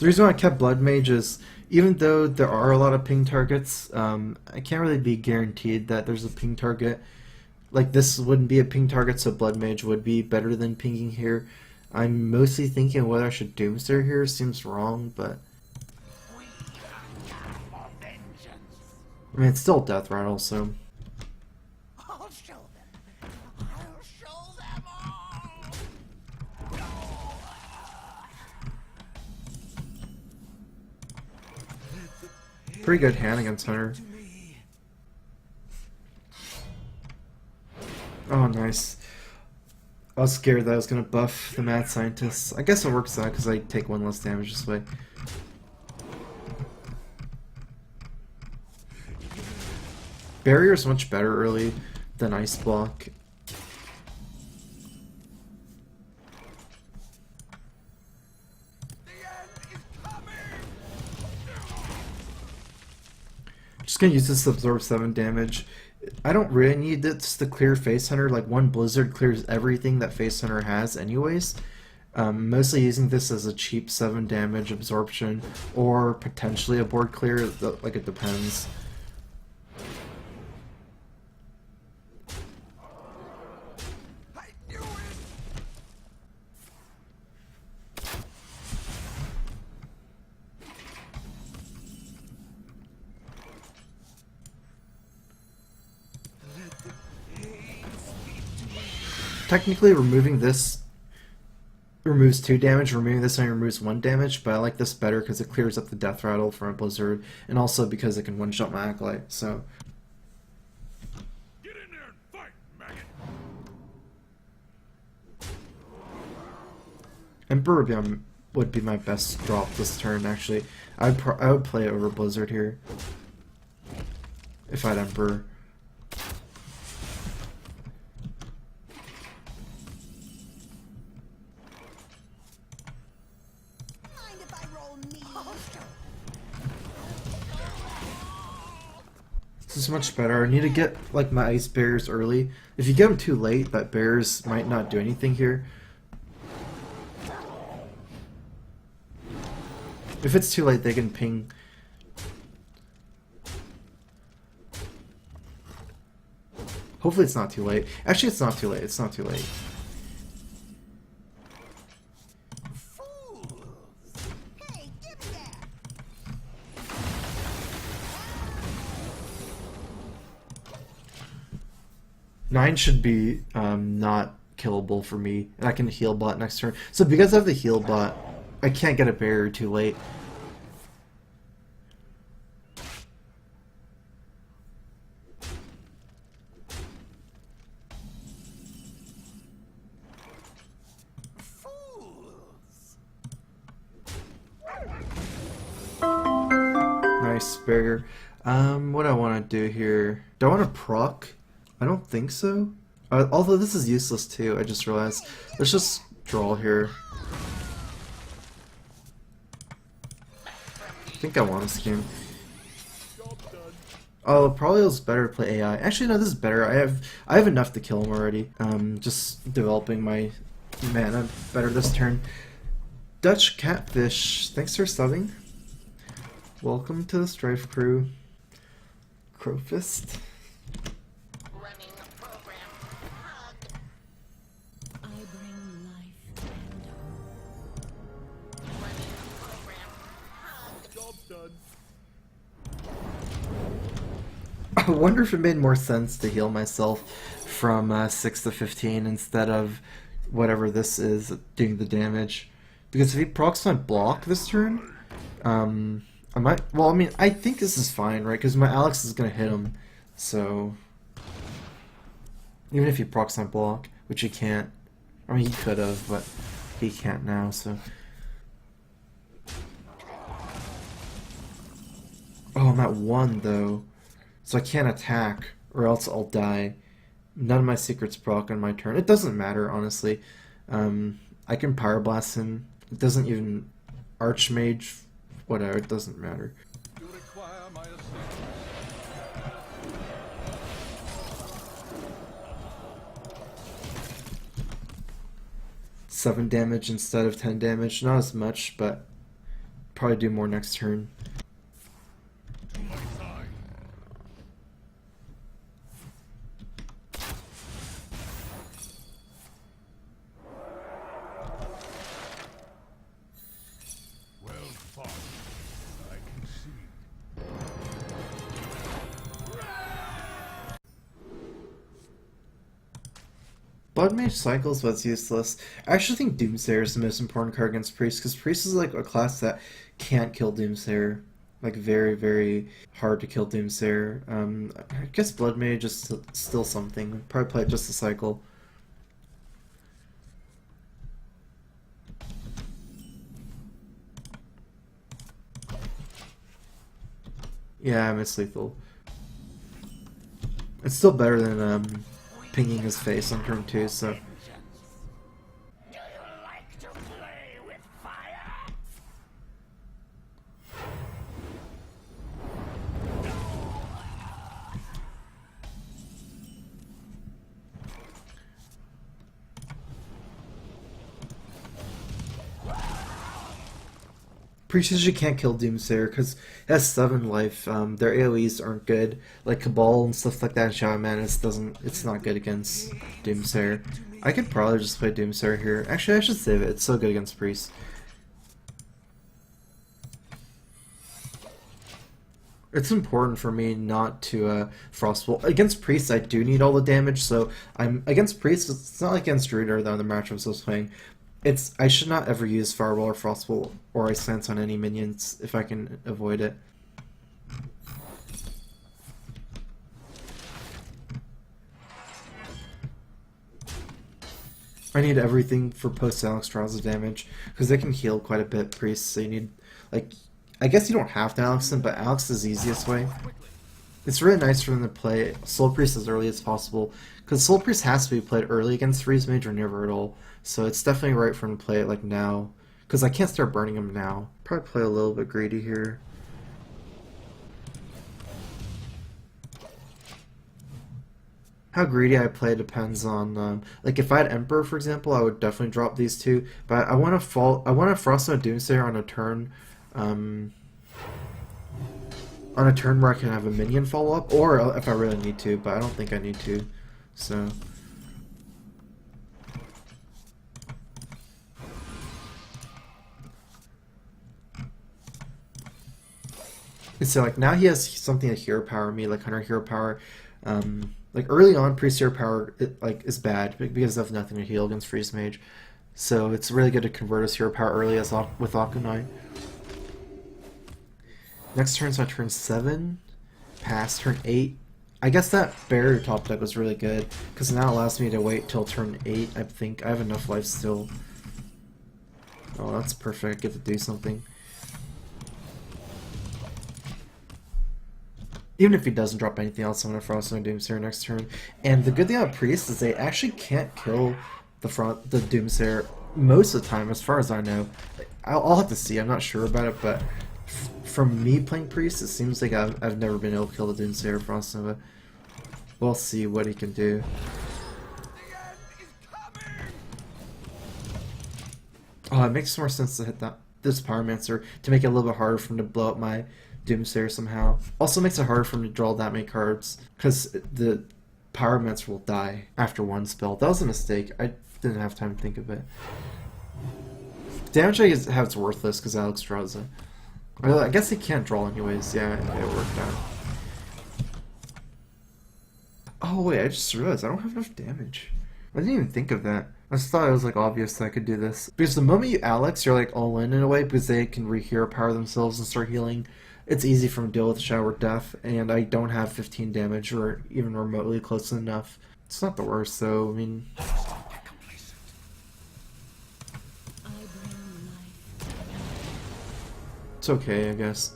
The reason why I kept Blood Mage is, even though there are a lot of ping targets, I can't really be guaranteed that there's a ping target. Like, this wouldn't be a ping target, so Blood Mage would be better than pinging here. I'm mostly thinking whether I should Doomster here. Seems wrong, but I mean, it's still Death Rattle, so I'll show them. I'll show them all. pretty good hand against Hunter. Oh, nice. I was scared that I was going to buff the Mad Scientist. I guess it works out because I take one less damage this way. Barrier is much better early than Ice Block. Just gonna use this to absorb 7 damage. I don't really need this to clear Face Hunter. Like, one Blizzard clears everything that Face Hunter has anyways. Mostly using this as a cheap 7 damage absorption, or potentially a board clear, like it depends. Technically, removing this removes 2 damage, removing this only removes 1 damage, but I like this better because it clears up the Death Rattle from a Blizzard, and also because it can one-shot my Acolyte, so... Get in there and fight, maggot! Emperor would be my best drop this turn, actually. I would play it over Blizzard here. If I had Emperor. This is much better. I need to get like my ice barriers early. If you get them too late, that bears might not do anything here. If it's too late, they can ping. Hopefully it's not too late. Actually, it's not too late. It's not too late. Nine should be not killable for me, and I can heal bot next turn. So because I have the heal bot, I can't get a barrier too late. Nice barrier. What do I want to do here? Do I want to proc? I don't think so. Although this is useless too, I just realized. Let's just draw here. I think I want to scheme. Oh, probably it was better to play AI. Actually, no, this is better. I have enough to kill him already. Just developing my mana better this turn. Dutch Catfish, thanks for subbing. Welcome to the Strife crew. Crowfist. I wonder if it made more sense to heal myself from 6 to 15 instead of whatever this is doing the damage. Because if he procs my block this turn, I might... Well, I mean, I think this is fine, right? Because my Alex is going to hit him, so... Even if he procs my block, which he can't. I mean, he could have, but he can't now, so... Oh, I'm at 1, though. So I can't attack, or else I'll die. None of my secrets proc on my turn. It doesn't matter, honestly. I can Power Blast him. It doesn't even... Archmage, whatever, it doesn't matter. You require my assistance. 7 damage instead of 10 damage. Not as much, but probably do more next turn. To my side. Well fought. I concede. Blood Mage cycles, but it's useless. I actually think Doomsayer is the most important card against Priest, because Priest is like a class that can't kill Doomsayer. Like, very, very hard to kill Doomsayer. I guess Blood Mage is still something. Probably play it just a cycle. Yeah, I miss lethal. It's still better than pinging his face on turn 2, so... Do you like to play with fire? Priest usually can't kill Doomsayer because it has 7 life. Their AoEs aren't good. Like Cabal and stuff like that, Shadow Madness it's not good against Doomsayer. I could probably just play Doomsayer here. Actually, I should save it. It's so good against Priest. It's important for me not to Frostbolt. Against Priest, I do need all the damage, so I'm against Priest. It's not like against Druid or the other matchups I was playing. I should not ever use Fireball or Frostbolt or Ice Lance on any minions if I can avoid it. I need everything for post Alex draws of damage because they can heal quite a bit, Priests. So you need, like, I guess you don't have to Alex them, but Alex is the easiest way. It's really nice for them to play Soul Priest as early as possible, because Soul Priest has to be played early against Freeze Mage or never at all, so it's definitely right for him to play it like now, because I can't start burning him now. Probably play a little bit greedy here. How greedy I play depends on, like if I had Emperor, for example, I would definitely drop these two, but I want to Froststone Doomsayer on a turn, where I can have a minion follow up, or if I really need to, but I don't think I need to, so. So like now he has something to hero power me, like 100 hero power. Like early on, priest hero power is bad because I have nothing to heal against Freeze Mage. So it's really good to convert his hero power early with Akunai. Next turn's my turn 7. Pass turn 8. I guess that barrier top deck was really good because now it allows me to wait till turn 8. I think I have enough life still. Oh, that's perfect. I get to do something. Even if he doesn't drop anything else, I'm going to Froststone Doomsayer next turn. And the good thing about Priest is they actually can't kill the Doomsayer most of the time, as far as I know. I'll have to see. I'm not sure about it, but from me playing Priest, it seems like I've never been able to kill the Doomsayer Frostnova. We'll see what he can do. Oh, it makes more sense to hit this Pyromancer to make it a little bit harder for him to blow up my Doomsayer somehow. Also makes it harder for him to draw that many cards, because the Pyromancer will die after one spell. That was a mistake. I didn't have time to think of it. Damage I have is worthless because Alex draws it. I guess he can't draw anyways. Yeah, it worked out. Oh wait, I just realized I don't have enough damage. I didn't even think of that. I just thought it was like obvious that I could do this. Because the moment you Alex, you're like all in a way, because they can re-hero power themselves and start healing. It's easy for him to deal with Shower Death, and I don't have 15 damage or even remotely close enough. It's not the worst though, I mean... It's okay, I guess.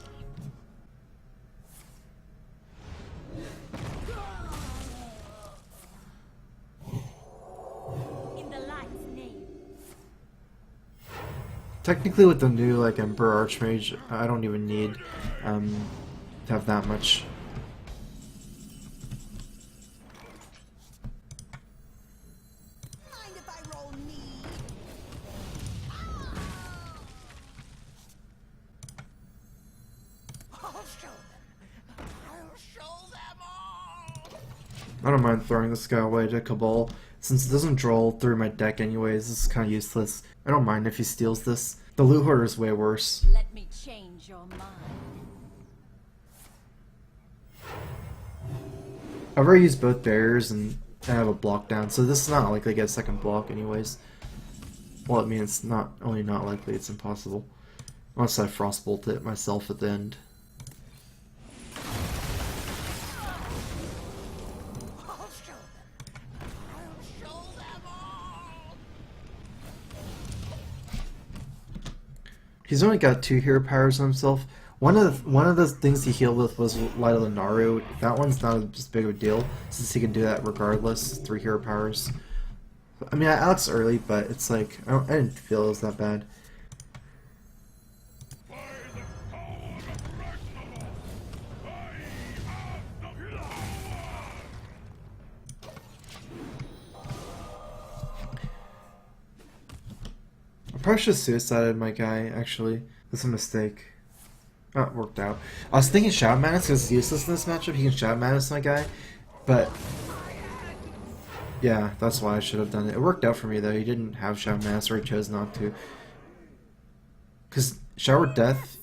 In the light's name. Technically with the new like Emperor Archmage, I don't even need to have that much. Mind if I roll me? show them. I'll show them all. I don't mind throwing this guy away to Cabal. Since it doesn't draw through my deck anyways, this is kind of useless. I don't mind if he steals this. The Loot Hoarder is way worse. Let me change your mind. I've already used both barriers and I have a block down, so this is not likely to get a second block anyways. Well, I mean, it's not only not likely, it's impossible. Unless I Frostbolt it myself at the end. I'll show them. I'll show them all. He's only got 2 hero powers on himself. One of the things he healed with was Light of the Naru. That one's not as big of a deal since he can do that regardless. 3 hero powers. I mean, I Alex early, but it's like I didn't feel it was that bad. By the power of Ragnarok, I have the power! I probably should have suicided my guy, actually. That's a mistake. Oh, it worked out. I was thinking Shadow Madness because it's useless in this matchup. He can Shadow Madness my guy. But yeah, that's why I should have done it. It worked out for me though. He didn't have Shadow Madness, or he chose not to. Because Shower Death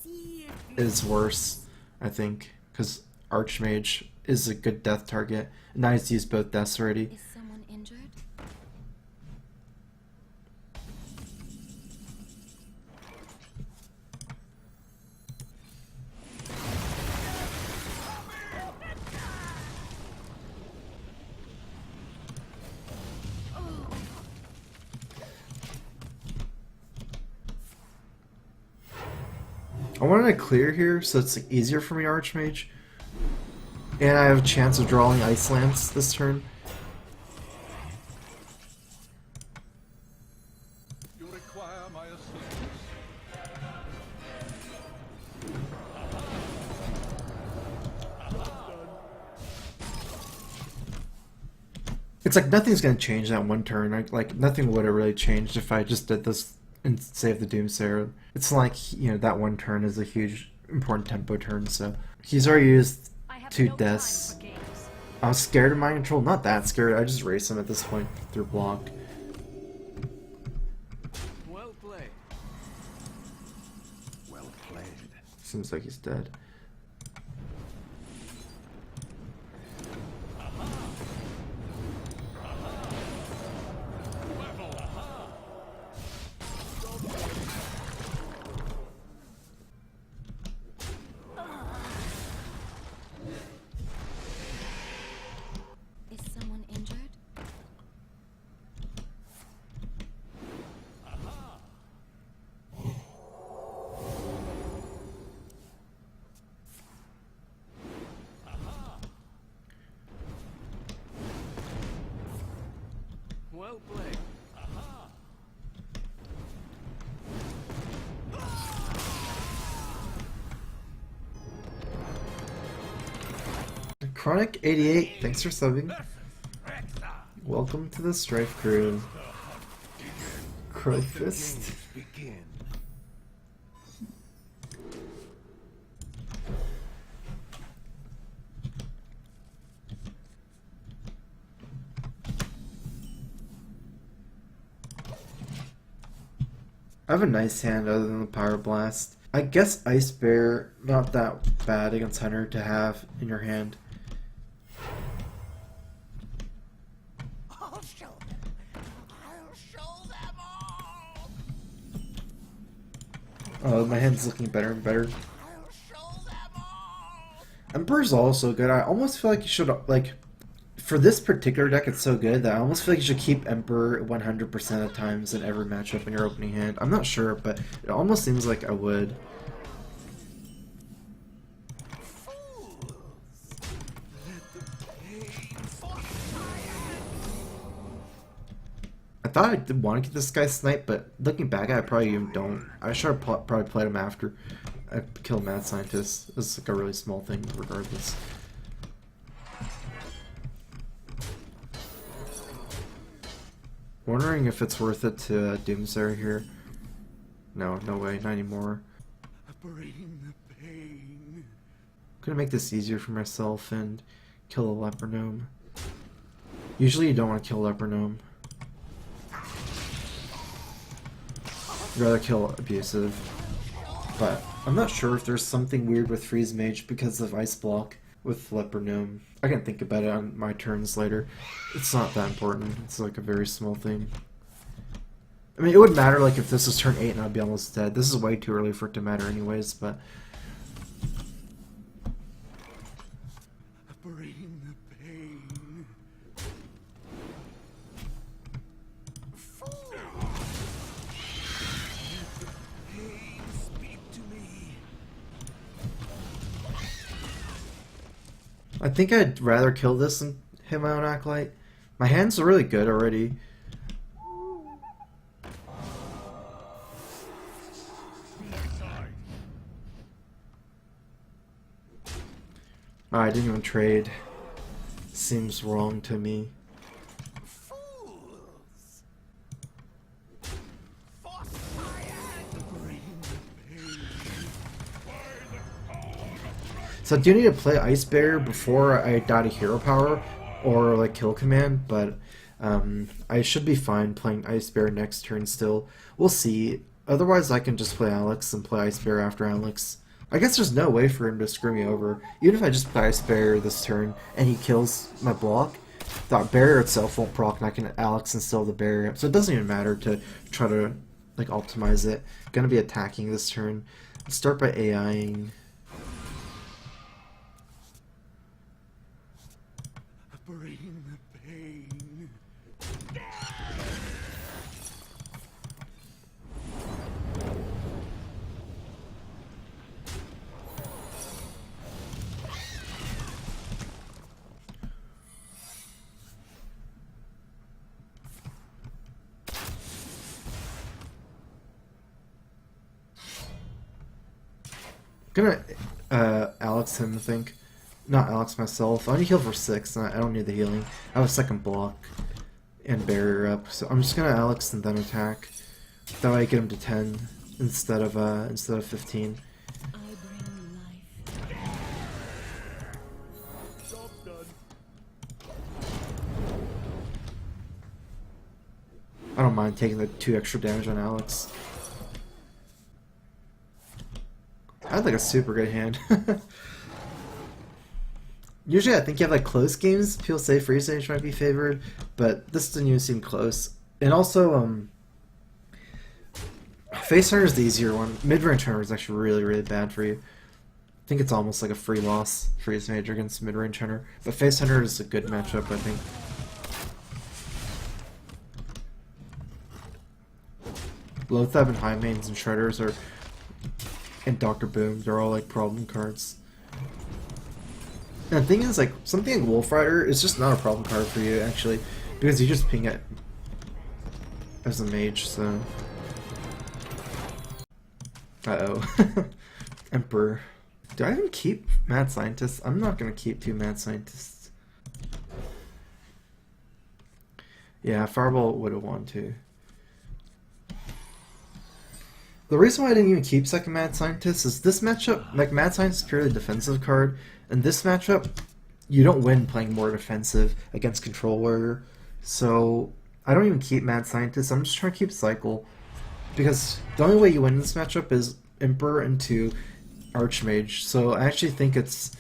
is worse, I think. Because Archmage is a good death target. And now he's used both deaths already. Is someone injured? I wanted to clear here so it's like, easier for me Archmage. And I have a chance of drawing Ice Lance this turn. You require my assistance. It's like nothing's gonna change that one turn. Like nothing would have really changed if I just did this and saved the Doomsayer. It's like, you know, that one turn is a huge important tempo turn, so he's already used I have 2 no deaths. time for games. I was scared of Mind Control, not that scared, I just race him at this point through block. Well played. Well played. Seems like he's dead. Is someone injured? Well played. Chronic 88, thanks for subbing. Welcome to the Strife crew. Crowfist. Begin. I have a nice hand other than the Power Blast. I guess Ice Bear, not that bad against Hunter to have in your hand. I'll show them. I'll show them all. Oh, my hand's looking better and better. I'll show them all. Emperor's also good. I almost feel like you should, like, for this particular deck, it's so good that I almost feel like you should keep Emperor 100% of times in every matchup in your opening hand. I'm not sure, but it almost seems like I would. I thought I did want to get this guy sniped, but looking back, I probably even don't. I should have probably played him after I killed Mad Scientist. It's like a really small thing, regardless. Wondering if it's worth it to Doomsayer here. No, no way, not anymore. Bring the pain. 'Cause gonna make this easier for myself and kill a leper gnome. Usually you don't want to kill leper gnome. You'd rather kill abusive. But I'm not sure if there's something weird with Freeze Mage because of Ice Block with leper gnome. I can think about it on my turns later. It's not that important. It's like a very small thing. I mean, it would matter like if this was turn 8 and I'd be almost dead. This is way too early for it to matter anyways, but... Bring the pain. Pain, speak to me. I think I'd rather kill this than hit my own Acolyte. My hands are really good already. Oh, I didn't even trade. Seems wrong to me. Fools! Force my hand. Bring the pain. So I do need to play Ice Barrier before I die to Hero Power or like Kill Command, but I should be fine playing Ice Barrier next turn still. We'll see. Otherwise I can just play Alex and play Ice Barrier after Alex. I guess there's no way for him to screw me over. Even if I just play Ice Barrier this turn and he kills my block, the barrier itself won't proc and I can Alex instill the barrier. So it doesn't even matter to try to like optimize it. I'm gonna be attacking this turn. Let's start by AIing. Bring the pain. I'm gonna Alex him, I think. Not Alex myself. I only heal for 6, and I don't need the healing. I have a second block and barrier up, so I'm just gonna Alex and then attack. That way I get him to 10 instead of 15. I bring life. Job done. I don't mind taking the 2 extra damage on Alex. I had like a super good hand. Usually I think you have like close games, people say Freeze Mage might be favored, but this didn't even seem close. And also, Face Hunter is the easier one. Mid-range Hunter is actually really, really bad for you. I think it's almost like a free loss, Freeze Mage against Mid-range Hunter. But Face Hunter is a good matchup, I think. Loatheb and High Mains and Shredders are... and Dr. Boom, they're all like problem cards. And the thing is, like, something like Wolf Rider is just not a problem card for you, actually, because you just ping it as a mage, so... Uh-oh. Emperor. Do I even keep Mad Scientist? I'm not gonna keep 2 Mad Scientists. Yeah, Fireball would have won, too. The reason why I didn't even keep second Mad Scientist is this matchup, like, Mad Scientist is purely a defensive card, and this matchup, you don't win playing more defensive against Control Warrior, so I don't even keep Mad Scientist. I'm just trying to keep Cycle, because the only way you win this matchup is Emperor into Archmage, so I actually think it's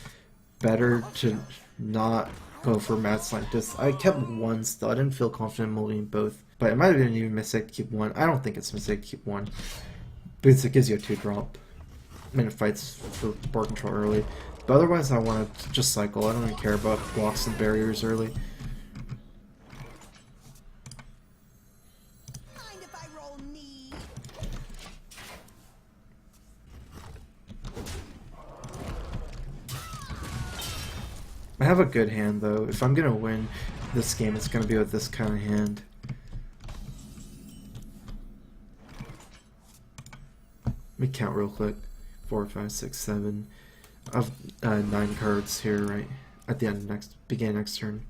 better to not go for Mad Scientist. I kept 1 still. I didn't feel confident moving both, but it might have been even a mistake to keep 1. I don't think it's a mistake to keep 1, because it gives you a 2-drop. I mean, it fights for board control early. But otherwise, I want to just cycle. I don't even care about blocks and barriers early. Mind if I roll me? I have a good hand, though. If I'm going to win this game, it's going to be with this kind of hand. Let me count real quick. 4, 5, 6, 7. I have 9 cards here, right? At the end of beginning next turn.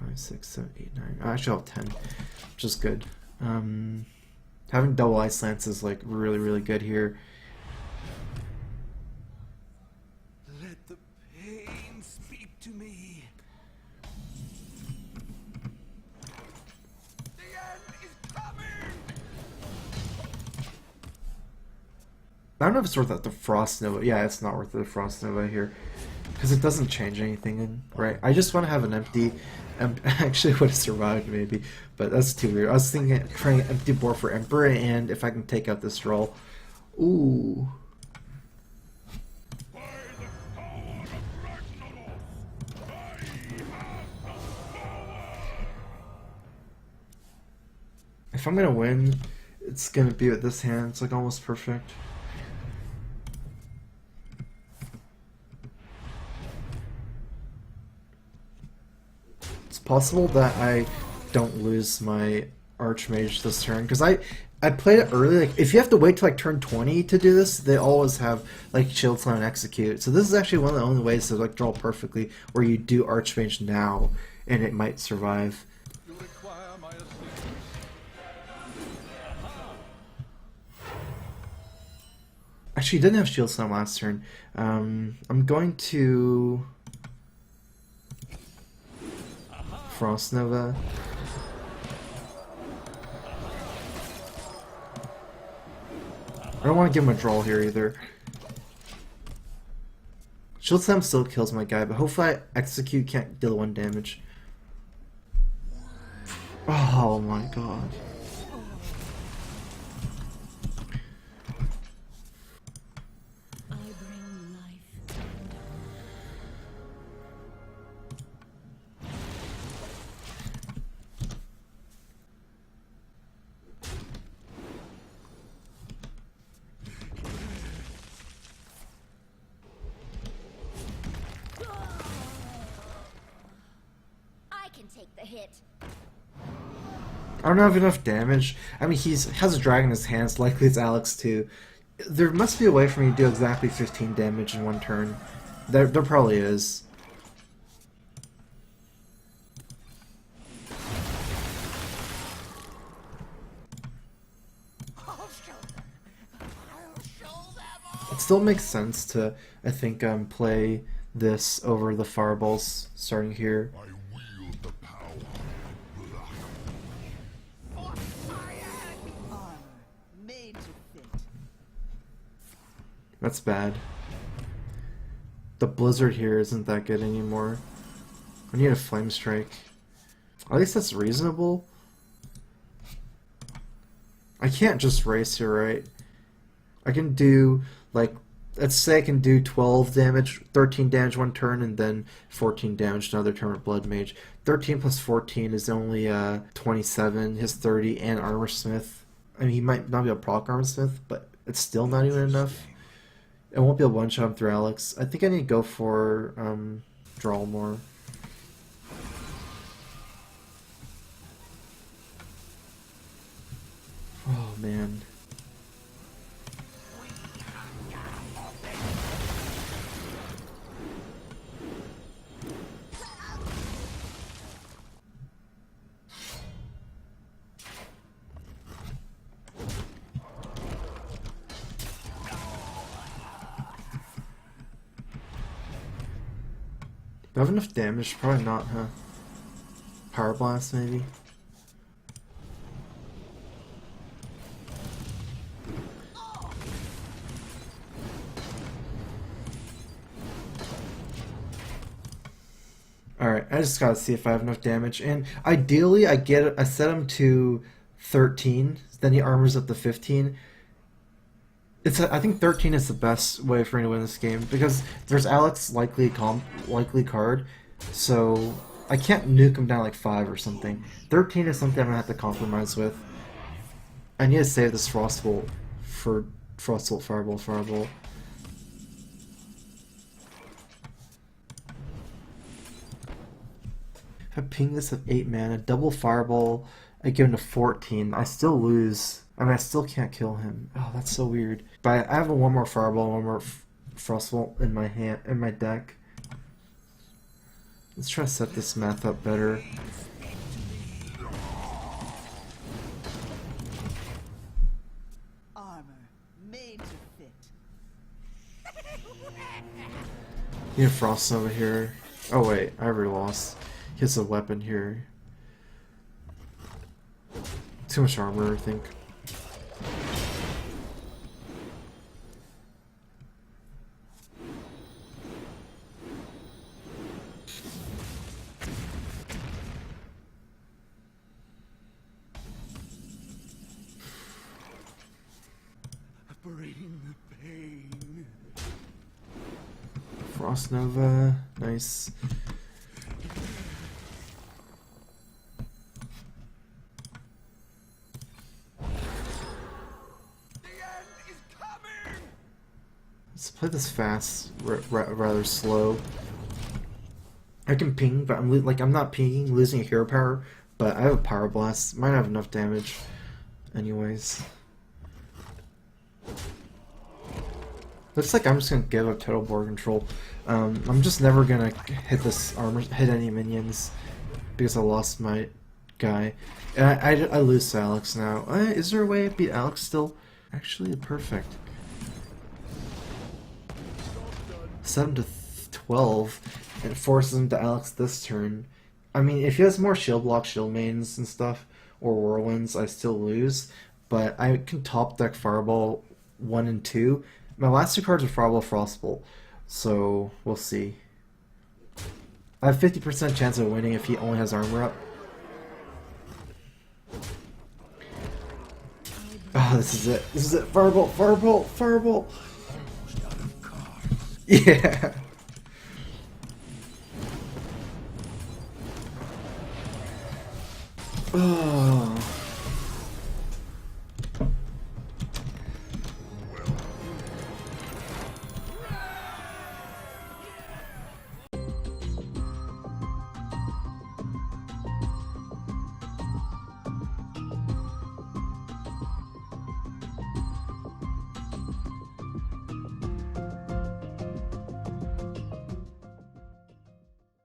4, 5, 6, 7, 8, 9. I actually have 10, which is good. Having double Ice Lance is like really, really good here. Let the I don't know if it's worth it, the Frost Nova. Yeah, it's not worth it, the Frost Nova here. Because it doesn't change anything, right? I just want to have an empty... actually would have survived maybe, but that's too weird. I was thinking trying an empty board for Emperor, and if I can take out this roll. Ooh. By the power of Ragnaros, I have the power! If I'm gonna win, it's gonna be with this hand. It's like almost perfect. It's possible that I don't lose my Archmage this turn because I played it early. Like if you have to wait till like turn 20 to do this, they always have like Shield Slam and Execute. So this is actually one of the only ways to like draw perfectly, where you do Archmage now and it might survive. You require my assistance. Actually, he didn't have Shield Slam last turn. I'm going to Frost Nova. I don't want to give him a draw here either. Shield Slam still kills my guy, but hopefully I Execute can't deal 1 damage. Oh my god. I bring life. I can take the hit. I don't have enough damage. I mean, he has a dragon in his hands. Likely it's Alex too. There must be a way for me to do exactly 15 damage in 1 turn. There probably is. I'll show them. I'll show them all. It still makes sense to, I think, play this over the fireballs starting here. I wield the power. Armor made to fit. That's bad. The Blizzard here isn't that good anymore. I need a Flame Strike. At least that's reasonable. I can't just race here, right? I can do, like, let's say I can do 12 damage, 13 damage 1 turn, and then 14 damage another turn with Blood Mage. 13 plus 14 is only 27, his 30, and Armor Smith. I mean, he might not be able to proc Armor Smith, but it's still not even enough. I won't be able to one-shot him through Alex. I think I need to go for draw more. Oh man. Do I have enough damage? Probably not, huh? Power Blast, maybe? Alright, I just gotta see if I have enough damage. And ideally, I set him to 13, then he armors up to 15. I think 13 is the best way for me to win this game, because there's Alex likely card, so I can't nuke him down like 5 or something. 13 is something I'm gonna have to compromise with. I need to save this Frostbolt for Frostbolt, Firebolt. If I ping this with 8 mana, double Fireball, I give him to 14, I still lose. I mean, I still can't kill him. Oh, that's so weird. But I have one more Fireball, one more Frostbolt in my deck. Let's try to set this math up better. Armor made to fit. Need a Frost over here. Oh wait, I already lost. He has a weapon here. Too much armor, I think. Frost Nova, nice. Let's play this fast, rather slow. I can ping, but I'm not pinging, losing a hero power. But I have a power blast. Might have enough damage, anyways. Looks like I'm just gonna give up total board control. I'm just never gonna hit any minions because I lost my guy. And I lose to Alex now. Is there a way to beat Alex still? Actually, perfect. 7 to 12. It forces him to Alex this turn. I mean, if he has more shield block, shield mains and stuff, or whirlwinds, I still lose. But I can top deck Fireball 1 and 2. My last 2 cards are Fireball, Frostbolt, so we'll see. I have 50% chance of winning if he only has armor up. Ah, oh, this is it. This is it. Firebolt, Firebolt, Firebolt. Yeah. Oh.